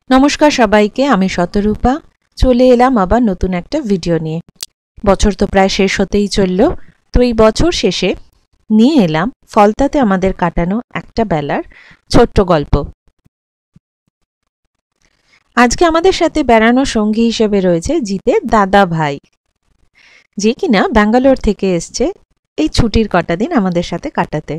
নমস্কার সবাইকে, আমি শতরূপা। চলে এলাম আবার নতুন একটা ভিডিও নিয়ে। বছর তো প্রায় শেষ হতেই চললো, তো এই বছর শেষে নিয়ে এলাম ফলতাতে আমাদের কাটানো একটা বেলার ছোট্ট গল্প। আজকে আমাদের সাথে বেড়ানোর সঙ্গী হিসেবে রয়েছে জিতের দাদা ভাই, যে কিনা ব্যাঙ্গালোর থেকে এসছে এই ছুটির কটা দিন আমাদের সাথে কাটাতে।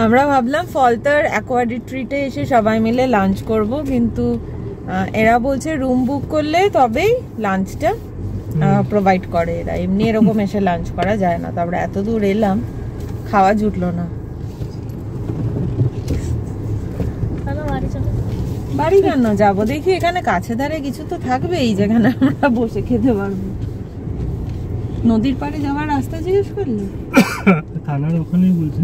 আমরা ভাবলাম ফলতার অ্যাকোয়া রিট্রিটে এসে সবাই মিলে লাঞ্চ করব, কিন্তু এরা বলছে রুম বুক করলে তবেই লাঞ্চটা প্রোভাইড করে এরা, এমনি এরকম এসে লাঞ্চ করা যায় না। তারপরে এত দূর এলাম, খাওয়া জুটলো না। বাড়ি কেন যাবো, দেখি এখানে কাছে ধারে কিছু তো থাকবেই যেখানে আমরা বসে খেতে পারবো। নদীর পাড়ে যাওয়ার রাস্তা জিজ্ঞেস করলে থানার ওখানেই বলছে।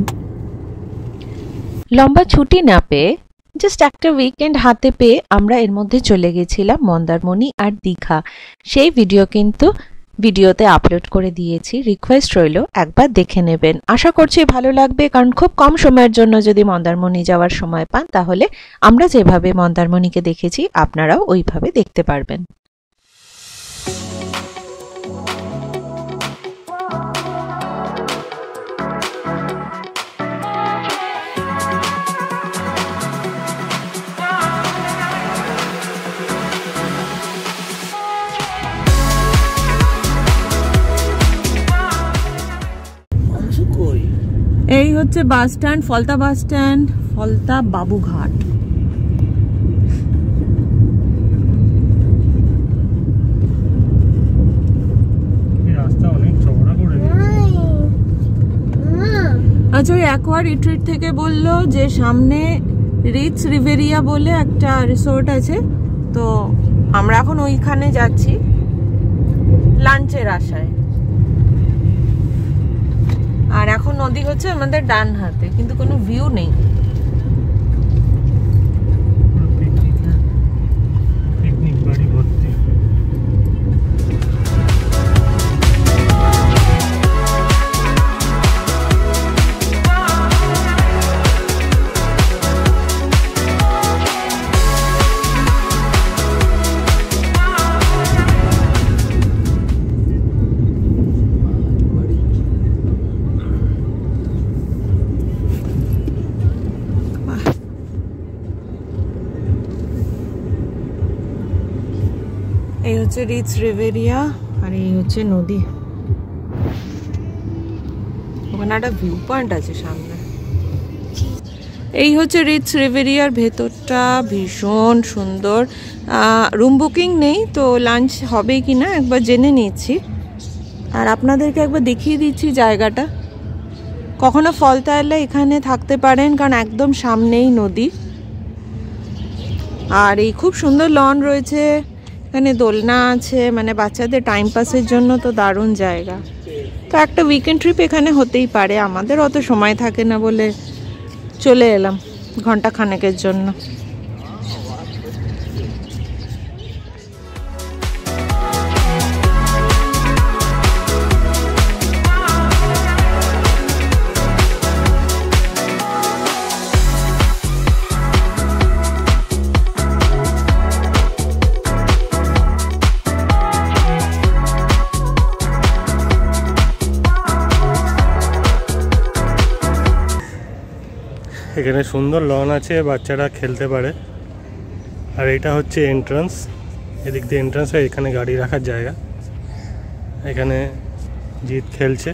লম্বা ছুটি না পেয়ে জাস্ট একটা উইকেন্ড হাতে পেয়ে আমরা এর মধ্যে চলে গেছিলাম মন্দারমণি আর দীঘা। সেই ভিডিও কিন্তু ভিডিওতে আপলোড করে দিয়েছি, রিকোয়েস্ট রইল একবার দেখে নেবেন। আশা করছি ভালো লাগবে, কারণ খুব কম সময়ের জন্য যদি মন্দারমণি যাওয়ার সময় পান তাহলে আমরা যেভাবে মন্দারমণিকে দেখেছি আপনারাও ওইভাবে দেখতে পারবেন। এই হচ্ছে bus stand, Falta bus stand, Falta Babughat. আচ্ছা, ওই অ্যাকোয়া রিট্রিট থেকে বললো যে সামনে রিচ রিভেরিয়া বলে একটা রিসোর্ট আছে, তো আমরা এখন ওইখানে যাচ্ছি লাঞ্চের আশায়। আর এখন নদী হচ্ছে আমাদের ডান হাতে, কিন্তু কোনো ভিউ নেই। এই হচ্ছে রিচ রিভেরিয়া আর এই হচ্ছে নদী। ওখানে একটা ভিউ পয়েন্ট আছে সামনে। এই হচ্ছে রিচ রিভেরিয়ার ভেতরটা, ভীষণ সুন্দর। রুম বুকিং নেই, তো লাঞ্চ হবে কি না একবার জেনে নিচ্ছি আর আপনাদেরকে একবার দেখিয়ে দিচ্ছি জায়গাটা। কখনো ফলতা এলে এখানে থাকতে পারেন, কারণ একদম সামনেই নদী। আর এই খুব সুন্দর লন রয়েছে, এখানে দোলনা আছে, মানে বাচ্চাদের টাইম পাসের জন্য তো দারুণ জায়গা। তো একটা উইকেন্ড ট্রিপ এখানে হতেই পারে। আমাদের অত সময় থাকে না বলে চলে এলাম ঘন্টা খানেকের জন্য। এখানে সুন্দর লন আছে, বাচ্চারা খেলতে পারে। আর এটা হচ্ছে এন্ট্রান্স, এদিক দিয়ে এন্ট্রান্স হয়, এখানে গাড়ি রাখার জায়গা। এখানে জিত খেলছে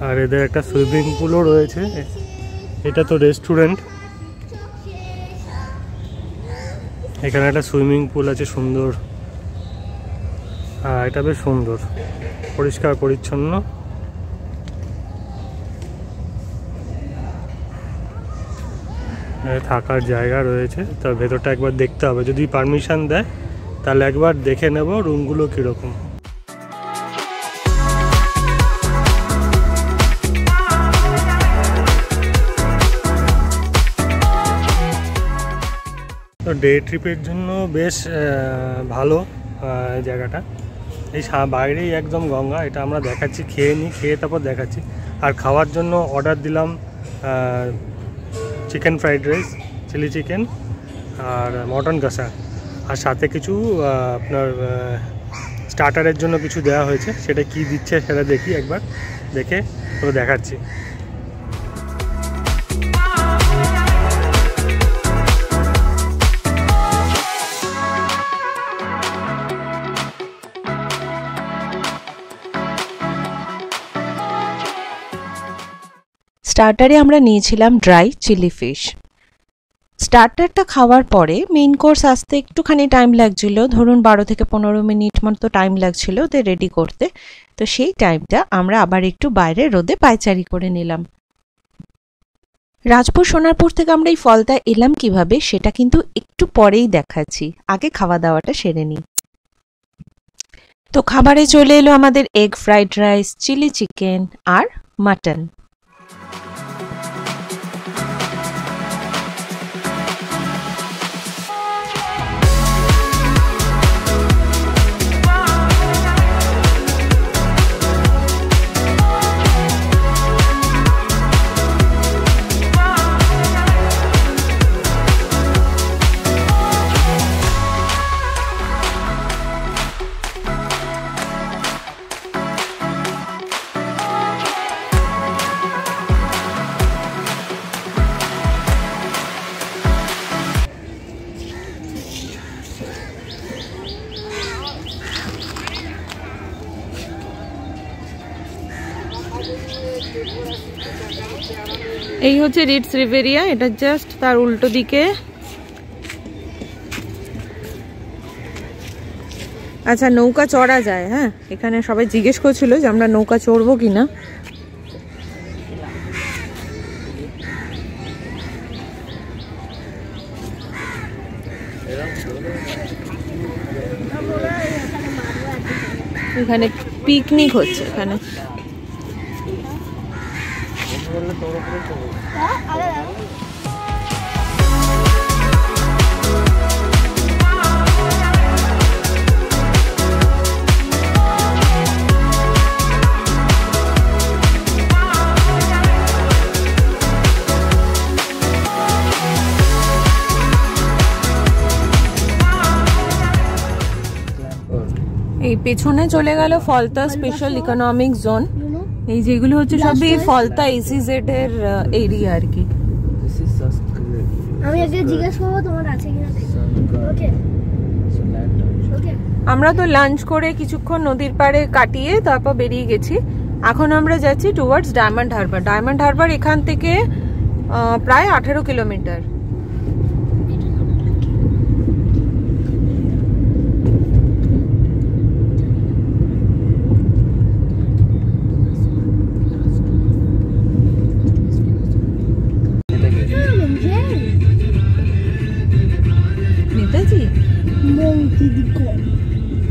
আর এদের একটা সুইমিং পুলও রয়েছে। এটা তো রেস্টুরেন্ট, এখানে একটা সুইমিং পুল আছে সুন্দর। এটা বেশ সুন্দর, পরিষ্কার পরিচ্ছন্ন। থাকার জায়গা রয়েছে, তার ভেতরটা একবার দেখতে হবে, যদি পারমিশন দেয় তাহলে একবার দেখে নেব রুমগুলো কীরকম। তো ডে ট্রিপের জন্য বেশ ভালো জায়গাটা। এই বাইরেই একদম গঙ্গা, এটা আমরা দেখাচ্ছি, খেয়ে নিই, খেয়ে তারপর দেখাচ্ছি। আর খাওয়ার জন্য অর্ডার দিলাম chicken fried rice, chilli chicken আর মটন কষা, আর সাথে কিছু আপনার স্টার্টারের জন্য কিছু দেওয়া হয়েছে। সেটা কি দিচ্ছে সেটা দেখি, একবার দেখে তো দেখাচ্ছি। স্টার্টারে আমরা নিয়েছিলাম ড্রাই চিলি ফিশ। স্টার্টারটা খাওয়ার পরে মেইন কোর্স আসতে একটুখানি টাইম লাগছিল, ধরুন 12 থেকে 15 মিনিট মতো টাইম লাগছিল ওদের রেডি করতে। তো সেই টাইমটা আমরা আবার একটু বাইরে রোদে পায়চারি করে নিলাম। রাজপুর সোনারপুর থেকে আমরা এই ফলতা এলাম কিভাবে সেটা কিন্তু একটু পরেই দেখাচ্ছি, আগে খাওয়া দাওয়াটা সেরে নিই। তো খাবারে চলে এলো আমাদের egg fried rice, chilli chicken আর মাটন। এই হচ্ছে রিটস রিভেরিয়া, এটা জাস্ট তার উল্টো দিকে। আচ্ছা, নৌকা চড়া যায়? হ্যাঁ, এখানে সবাই জিজ্ঞেস করছিল যে আমরা নৌকা চড়বো কিনা। এখানে পিকনিক হচ্ছে এখানে। এই পেছনে চলে গেল ফলতা স্পেশাল ইকোনমিক জোন। এই যেগুলো হচ্ছে সবই ফলতা এসিজেড এর এরিয়া আর কি। আমি আগে জিজ্ঞেস করব তোমার আছে কিনা। ওকে ওকে। আমরা তো লাঞ্চ করে কিছুক্ষণ নদীর পাড়ে কাটিয়ে তারপর বেরিয়ে গেছি। এখন আমরা যাচ্ছি towards diamond Harbour. Diamond Harbour এখান থেকে প্রায় 18 কিলোমিটার।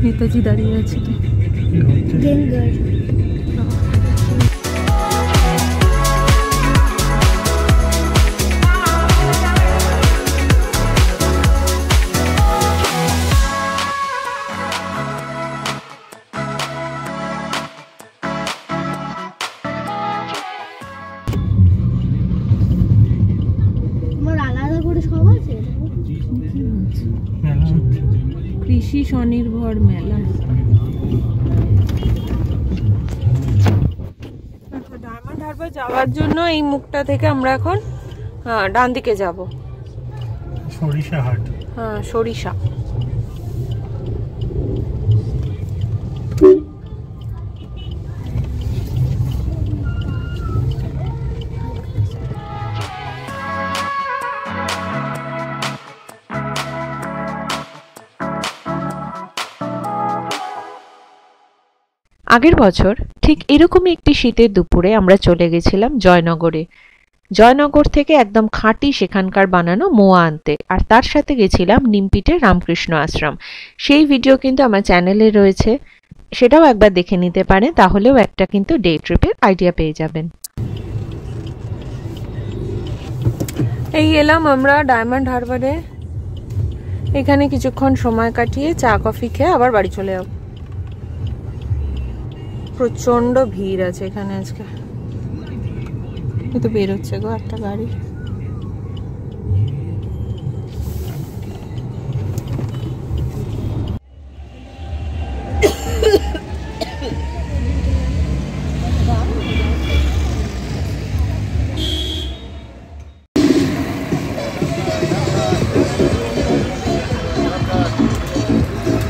নেতাজি দাঁড়িয়ে আছে তো। আলাদা করে সব আছে। কৃষি স্বনির্ভর মেলা। ডায়মন্ড হারবার যাওয়ার জন্য এই মুখটা থেকে আমরা এখন ডান দিকে যাব। সরিষা হাট। হ্যাঁ, সরিষা। আগের বছর ঠিক এরকমই একটি শীতের দুপুরে আমরা চলে গেছিলাম জয়নগরে। জয়নগর থেকে একদম খাঁটি সেখানকার বানানো মোয়া আনতে, আর তার সাথে গেছিলাম নিমপিটের রামকৃষ্ণ আশ্রম। সেই ভিডিও কিন্তু আমার চ্যানেলে রয়েছে, সেটাও একবার দেখে নিতে পারেন, তাহলেও একটা কিন্তু ডে ট্রিপের আইডিয়া পেয়ে যাবেন। এই এলাম আমরা ডায়মন্ড হারবারে। এখানে কিছুক্ষণ সময় কাটিয়ে চা কফি খেয়ে আবার বাড়ি চলে যাব। প্রচন্ড ভিড় আছে এখানে আজকে। এই তো বের হচ্ছে গো একটা গাড়ি।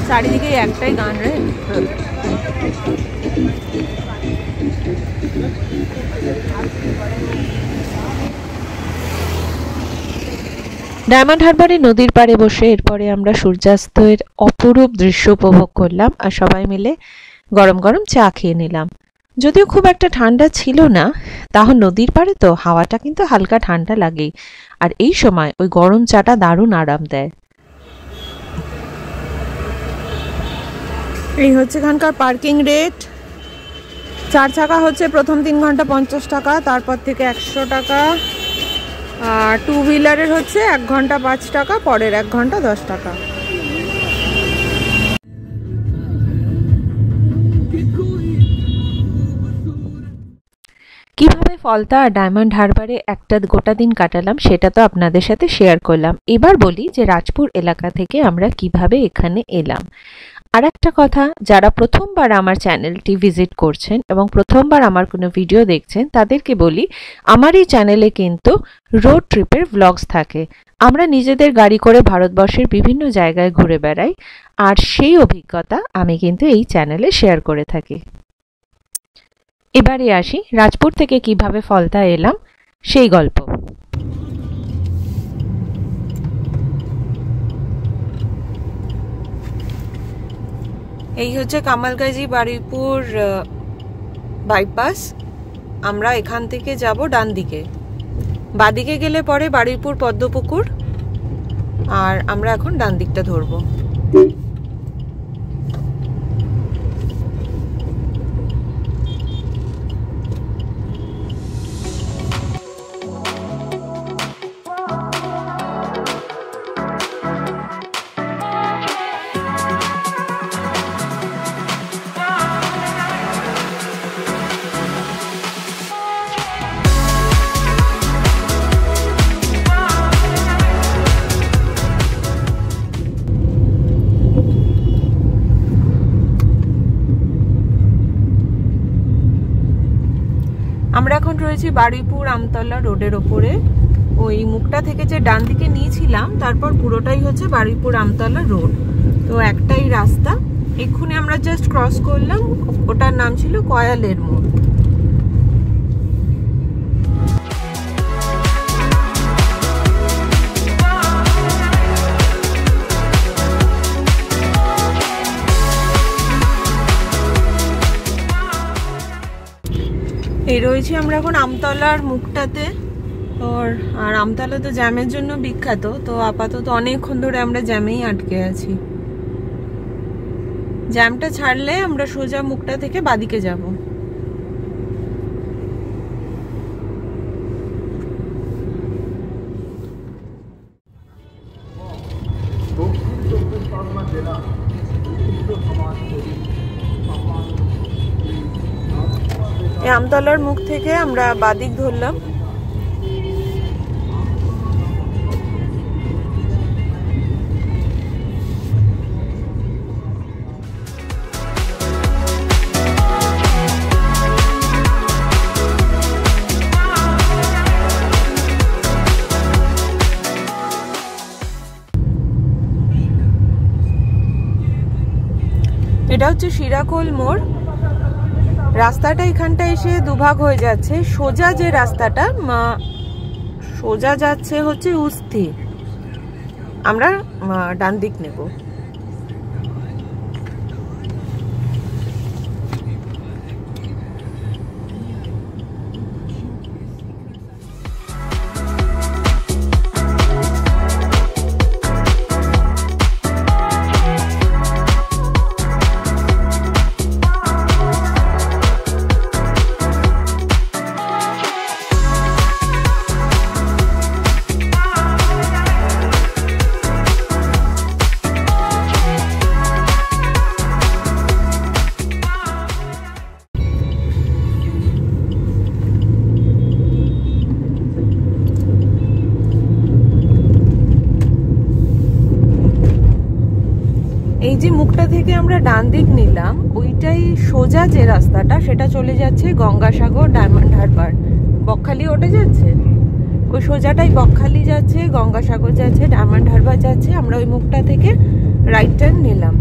চারিদিকে একটাই গান রে। ডায়মন্ড হারবারে নদীর পাড়ে বসে এরপরে আমরা সূর্যাস্তের অপরূপ দৃশ্য উপভোগ করলাম আর সবাই মিলে গরম গরম চা খেয়ে নিলাম। যদিও খুব একটা ঠান্ডা ছিল না, তাও নদীর পাড়ে তো হাওয়াটা কিন্তু হালকা ঠান্ডা লাগেই, আর এই সময় ওই গরম চাটা দারুণ আরাম দেয়। এই হচ্ছে এখানকার পার্কিং রেট। 4 চাকা হচ্ছে প্রথম 3 ঘন্টা 50 টাকা, তারপর থেকে 100 টাকা। আর 2 হুইলারের হচ্ছে 1 ঘন্টা 5 টাকা, পরের 1 ঘন্টা 10 টাকা। কিভাবে ফলতা আর ডায়মন্ড হারবারে একটা গোটা দিন কাটালাম সেটা তো আপনাদের সাথে শেয়ার করলাম। এবার বলি যে রাজপুর এলাকা থেকে আমরা কিভাবে এখানে এলাম। আর একটা কথা, যারা প্রথমবার আমার চ্যানেলটি ভিজিট করছেন এবং প্রথমবার আমার কোনো ভিডিও দেখছেন তাদেরকে বলি, আমার এই চ্যানেলে কিন্তু রোড ট্রিপের ভ্লগস থাকে। আমরা নিজেদের গাড়ি করে ভারতবর্ষের বিভিন্ন জায়গায় ঘুরে বেড়াই, আর সেই অভিজ্ঞতা আমি কিন্তু এই চ্যানেলে শেয়ার করে থাকি। এবারে আসি রাজপুর থেকে কিভাবে ফলতা এলাম সেই গল্প। এই হচ্ছে কামালগাজী বারুইপুর বাইপাস। আমরা এখান থেকে যাব ডান দিকে, বাদিকে গেলে পরে বারুইপুর পদ্মপুকুর, আর আমরা এখন ডান দিকটা ধরবো। আমরা এখন রয়েছি বারুইপুর আমতলা রোডের ওপরে। ওই মুখটা থেকে যে ডান দিকে নিয়েছিলাম তারপর পুরোটাই হচ্ছে বারুইপুর আমতলা রোড। তো একটাই রাস্তা, এক্ষুনি আমরা জাস্ট ক্রস করলাম, ওটার নাম ছিল কয়ালের মোড়। এই রয়েছি আমরা এখন আমতলার মুখটাতে। আর আমতলা তো জ্যামের জন্য বিখ্যাত, তো আপাতত অনেকক্ষণ ধরে আমরা জ্যামেই আটকে আছি। জ্যামটা ছাড়লে আমরা সোজা মুখটা থেকে বাদিকে যাব। আমতলার মুখ থেকে আমরা বাদিক ধরলাম। এটা হচ্ছে শিরাকোল মোড়। রাস্তাটা এখানটা এসে দুভাগ হয়ে যাচ্ছে। সোজা যে রাস্তাটা সোজা যাচ্ছে হচ্ছে উস্তি, আমরা ডান দিক নেব। থেকে আমরা ডান দিক নিলাম, ওইটাই সোজা যে রাস্তাটা সেটা চলে যাচ্ছে গঙ্গাসাগর, ডায়মন্ড হারবার, বকখালি ওঠে যাচ্ছে। ওই সোজাটাই বকখালি যাচ্ছে, গঙ্গাসাগর যাচ্ছে, ডায়মন্ড হারবার যাচ্ছে। আমরা ওই মুখটা থেকে রাইট টার্ন নিলাম।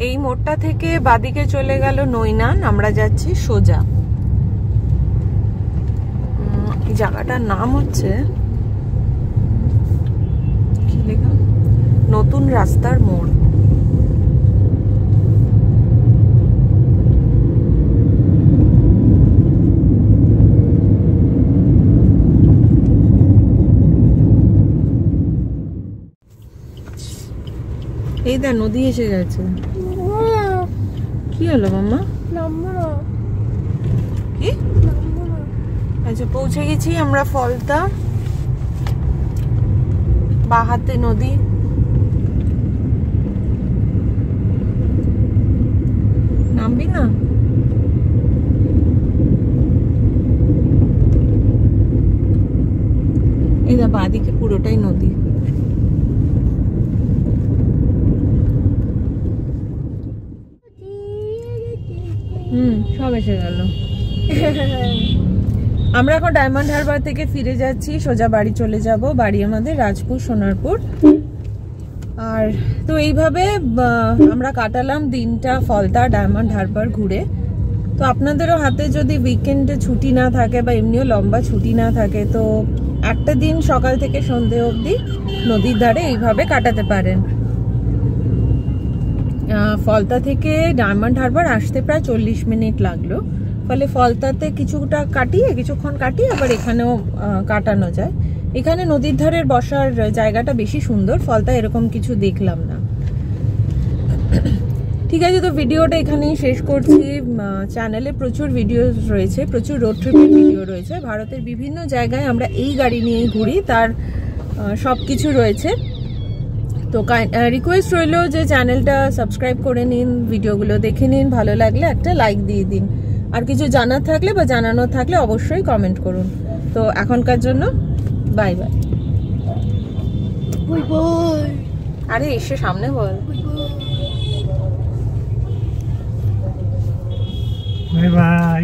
এই মোড়টা থেকে বাদিকে চলে গেল নৈনান, আমরা যাচ্ছি সোজা। এই জায়গাটার নাম হচ্ছে কি লেখা, নতুন রাস্তার মোড়। এই দা নদী এসে গেছে। কি হলো মাম্মা? কি? আচ্ছা, পৌঁছে গেছি আমরা ফলতা। বাহাতে নদী। নামবি না? এই দা বাদিকে পুরোটাই নদী। সব এসে গেল। আমরা এখন ডায়মন্ড হারবার থেকে ফিরে যাচ্ছি, সোজা বাড়ি চলে যাব। বাড়ি আমাদের রাজপুর, সোনারপুর। আর তো এইভাবে আমরা কাটালাম দিনটা ফলতা, ডায়মন্ড হারবার ঘুরে। তো আপনাদেরও হাতে যদি উইকেন্ডে ছুটি না থাকে বা এমনিও লম্বা ছুটি না থাকে, তো একটা দিন সকাল থেকে সন্ধে অবধি নদীর ধারে এইভাবে কাটাতে পারেন। ফলতা থেকে ডায়মন্ড হারবার আসতে প্রায় 40 মিনিট লাগলো। ফলে ফলতাতে কিছুক্ষণ কাটিয়ে আবার এখানেও কাটানো যায়। এখানে নদীর ধারের বসার জায়গাটা বেশি সুন্দর, ফলতা এরকম কিছু দেখলাম না। ঠিক আছে, তো ভিডিওটা এখানেই শেষ করছি। চ্যানেলে প্রচুর ভিডিও রয়েছে, প্রচুর রোড ট্রিপের ভিডিও রয়েছে। ভারতের বিভিন্ন জায়গায় আমরা এই গাড়ি নিয়েই ঘুরি, তার সব কিছু রয়েছে। তো রিকোয়েস্ট রইল যে চ্যানেলটা সাবস্ক্রাইব করে নিন, ভিডিওগুলো দেখে নিন, ভালো লাগলে একটা লাইক দিয়ে দিন। আর কিছু জানার থাকলে বা জানানোর থাকলে অবশ্যই কমেন্ট করুন। তো এখনকার জন্য বাই বাই। আরে এসে সামনে বল। Bye bye.